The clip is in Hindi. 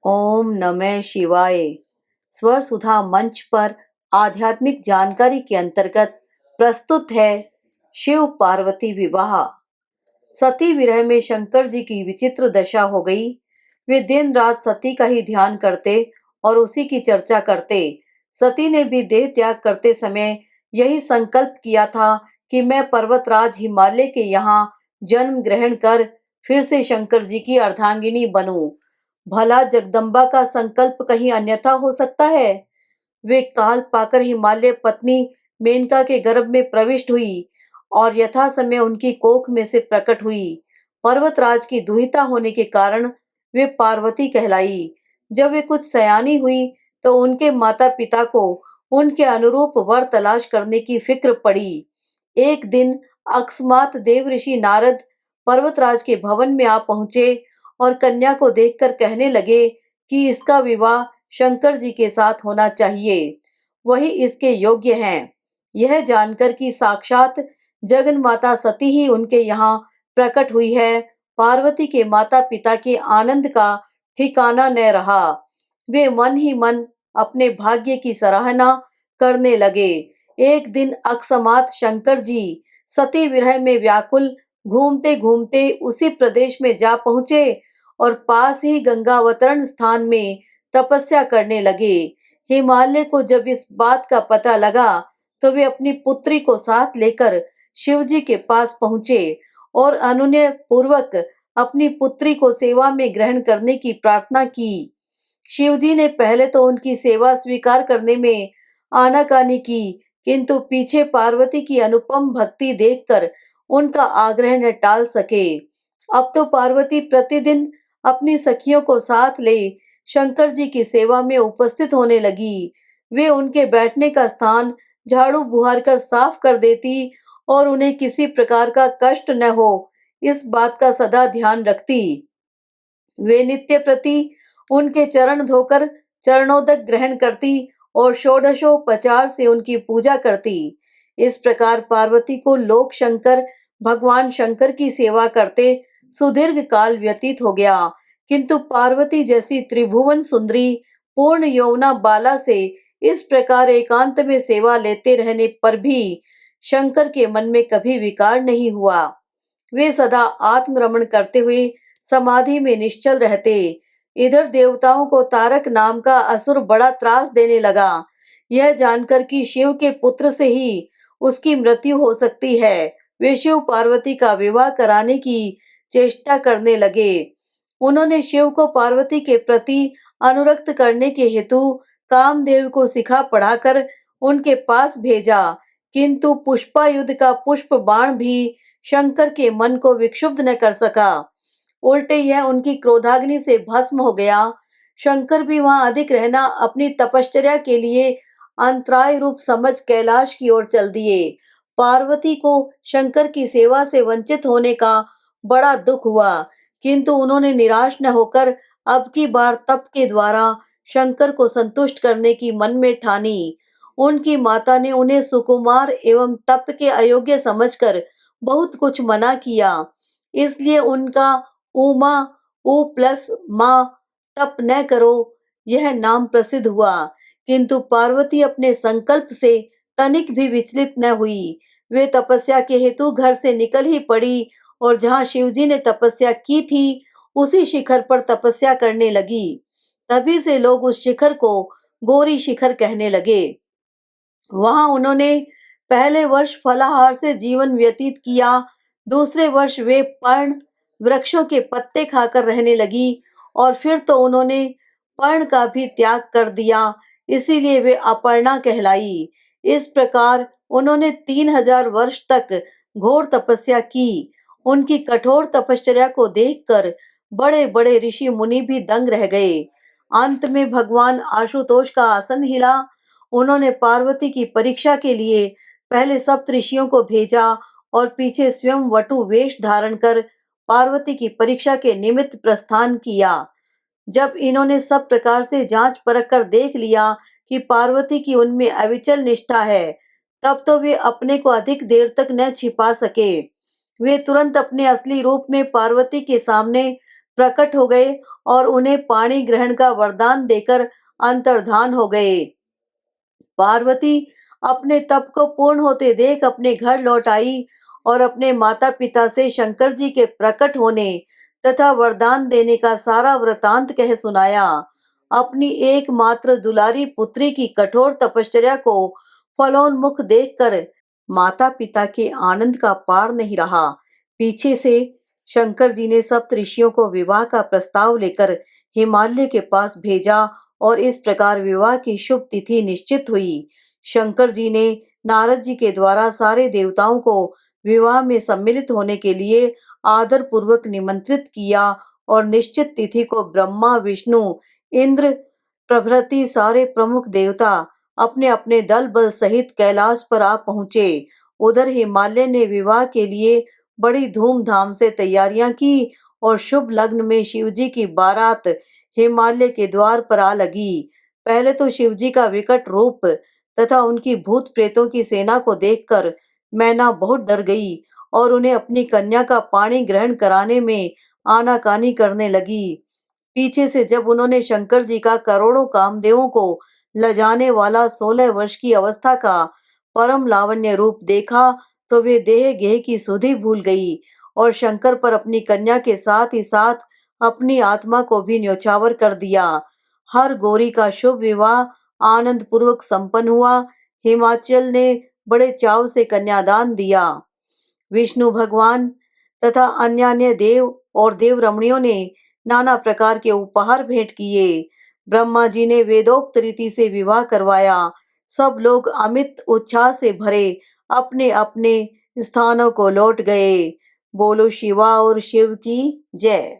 ओम नमः शिवाय। स्वर सुधा मंच पर आध्यात्मिक जानकारी के अंतर्गत प्रस्तुत है शिव पार्वती विवाह। सती विरह में शंकर जी की विचित्र दशा हो गई। वे दिन रात सती का ही ध्यान करते और उसी की चर्चा करते। सती ने भी देह त्याग करते समय यही संकल्प किया था कि मैं पर्वतराज हिमालय के यहाँ जन्म ग्रहण कर फिर से शंकर जी की अर्धांगिनी बनूं। भला जगदम्बा का संकल्प कहीं अन्यथा हो सकता है? वे काल पाकर हिमालय पत्नी मेनका के गर्भ में प्रविष्ट हुई और यथा समय उनकी कोख में से प्रकट हुई। पर्वतराज की दुहिता होने के कारण वे पार्वती कहलाई। जब वे कुछ सयानी हुई तो उनके माता पिता को उनके अनुरूप वर तलाश करने की फिक्र पड़ी। एक दिन अकस्मात देव ऋषि नारद पर्वतराज के भवन में आ पहुंचे और कन्या को देखकर कहने लगे कि इसका विवाह शंकर जी के साथ होना चाहिए, वही इसके योग्य हैं। यह जानकर कि साक्षात जगन माता सती ही उनके यहाँ प्रकट हुई है, पार्वती के माता पिता के आनंद का ठिकाना न रहा। वे मन ही मन अपने भाग्य की सराहना करने लगे। एक दिन अकस्मात शंकर जी सती विरह में व्याकुल घूमते घूमते उसी प्रदेश में जा पहुंचे और पास ही गंगावतरण स्थान में तपस्या करने लगे। हिमालय को जब इस बात का पता लगा तो वे अपनी पुत्री को साथ लेकर शिवजी के पास पहुंचे और अनुनय पूर्वक अपनी पुत्री को सेवा में ग्रहण करने की प्रार्थना की। शिवजी ने पहले तो उनकी सेवा स्वीकार करने में आनाकानी की, किंतु पीछे पार्वती की अनुपम भक्ति देखकर उनका आग्रह न टाल सके। अब तो पार्वती प्रतिदिन अपनी सखियों को साथ ले शंकर जी की सेवा में उपस्थित होने लगी। वे उनके बैठने का स्थान झाड़ू बुहार कर साफ कर देती और उन्हें किसी प्रकार का कष्ट न हो, इस बात का सदा ध्यान रखती। वे नित्य प्रति उनके चरण धोकर चरणोदक ग्रहण करती और षोडशोपचार से उनकी पूजा करती। इस प्रकार पार्वती को लोक शंकर भगवान शंकर की सेवा करते सुदीर्घ काल व्यतीत हो गया, किंतु पार्वती जैसी त्रिभुवन सुंदरी पूर्ण यौवना बाला से इस प्रकार एकांत में सेवा लेते रहने पर भी शंकर के मन में कभी विकार नहीं हुआ। वे सदा आत्मरमण करते हुए समाधि में निश्चल रहते। इधर देवताओं को तारक नाम का असुर बड़ा त्रास देने लगा। यह जानकर कि शिव के पुत्र से ही उसकी मृत्यु हो सकती है, वे शिव पार्वती का विवाह कराने की चेष्टा करने लगे। उन्होंने शिव को पार्वती के प्रति अनुरक्त करने के हेतु कामदेव को सिखा पढ़ाकर उनके पास भेजा, किंतु पुष्पायुध का पुष्प बाण भी शंकर के मन को विक्षुब्ध न कर सका। उल्टे यह उनकी क्रोधाग्नि से भस्म हो गया। शंकर भी वहां अधिक रहना अपनी तपश्चर्या के लिए अंतराय रूप समझ कैलाश की ओर चल दिए। पार्वती को शंकर की सेवा से वंचित होने का बड़ा दुख हुआ, किंतु उन्होंने निराश न होकर अब की बार तप के द्वारा शंकर को संतुष्ट करने की मन में ठानी। उनकी माता ने उन्हें सुकुमार एवं तप के अयोग्य समझकर बहुत कुछ मना किया, इसलिए उनका उमा उ प्लस माँ तप न करो यह नाम प्रसिद्ध हुआ। किंतु पार्वती अपने संकल्प से तनिक भी विचलित न हुई। वे तपस्या के हेतु घर से निकल ही पड़ी और जहाँ शिवजी ने तपस्या की थी उसी शिखर पर तपस्या करने लगी। तभी से लोग उस शिखर को गौरी शिखर कहने लगे। वहां उन्होंने पहले वर्ष फलाहार से जीवन व्यतीत किया, दूसरे वर्ष वे पर्ण वृक्षों के पत्ते खाकर रहने लगी और फिर तो उन्होंने पर्ण का भी त्याग कर दिया, इसीलिए वे अपर्णा कहलाई। इस प्रकार उन्होंने 3000 वर्ष तक घोर तपस्या की। उनकी कठोर तपश्चर्या को देखकर बड़े बड़े ऋषि मुनि भी दंग रह गए। अंत में भगवान आशुतोष का आसन हिला। उन्होंने पार्वती की परीक्षा के लिए पहले सप्त ऋषियों को भेजा और पीछे स्वयं वटु वेश धारण कर पार्वती की परीक्षा के निमित्त प्रस्थान किया। जब इन्होंने सब प्रकार से जांच परख कर देख लिया कि पार्वती की उनमें अविचल निष्ठा है, तब तो वे अपने को अधिक देर तक न छिपा सके। वे तुरंत अपने असली रूप में पार्वती के सामने प्रकट हो गए और उन्हें पाणी ग्रहण का वरदान देकर अंतर्धान हो गए। पार्वती अपने तप को पूर्ण होते देख अपने घर लौट आई और अपने माता-पिता से शंकर जी के प्रकट होने तथा वरदान देने का सारा वृतांत कह सुनाया। अपनी एकमात्र दुलारी पुत्री की कठोर तपश्चर्या को फलोन्मुख देखकर माता-पिता के आनंद का पार नहीं रहा। पीछे से शंकर जी ने सप्त ऋषियों को विवाह का प्रस्ताव लेकर हिमालय के पास भेजा और इस प्रकार विवाह की शुभ तिथि निश्चित हुई। शंकर जी ने नारद जी के द्वारा सारे देवताओं को विवाह में सम्मिलित होने के लिए आदर पूर्वक निमंत्रित किया और निश्चित तिथि को ब्रह्मा, विष्णु, इंद्र प्रभृति सारे प्रमुख देवता अपने अपने दल बल सहित कैलाश पर आ पहुंचे। उधर हिमालय ने विवाह के लिए बड़ी धूमधाम से तैयारियां की और शुभ लग्न में शिवजी की बारात हिमालय के द्वार पर आ लगी। पहले तो शिवजी का विकट रूप तथा उनकी भूत प्रेतों की सेना को देखकर मैना बहुत डर गई और उन्हें अपनी कन्या का पाणी ग्रहण कराने में आनाकानी करने लगी। पीछे से जब उन्होंने शंकर जी का करोड़ों कामदेवों को लजाने वाला 16 वर्ष की अवस्था का परम लावण्य रूप देखा, तो वे देह गेह की सुधि भूल गई और शंकर पर अपनी कन्या के साथ ही साथ अपनी आत्मा को भी न्यौछावर कर दिया। हर गौरी का शुभ विवाह आनंद पूर्वक संपन्न हुआ। हिमाचल ने बड़े चाव से कन्यादान दिया। विष्णु भगवान तथा अन्य अन्य देव और देव रमणियों ने नाना प्रकार के उपहार भेंट किए। ब्रह्मा जी ने वेदोक्त रीति से विवाह करवाया। सब लोग अमित उत्साह से भरे अपने अपने स्थानों को लौट गए। बोलो शिवा और शिव की जय।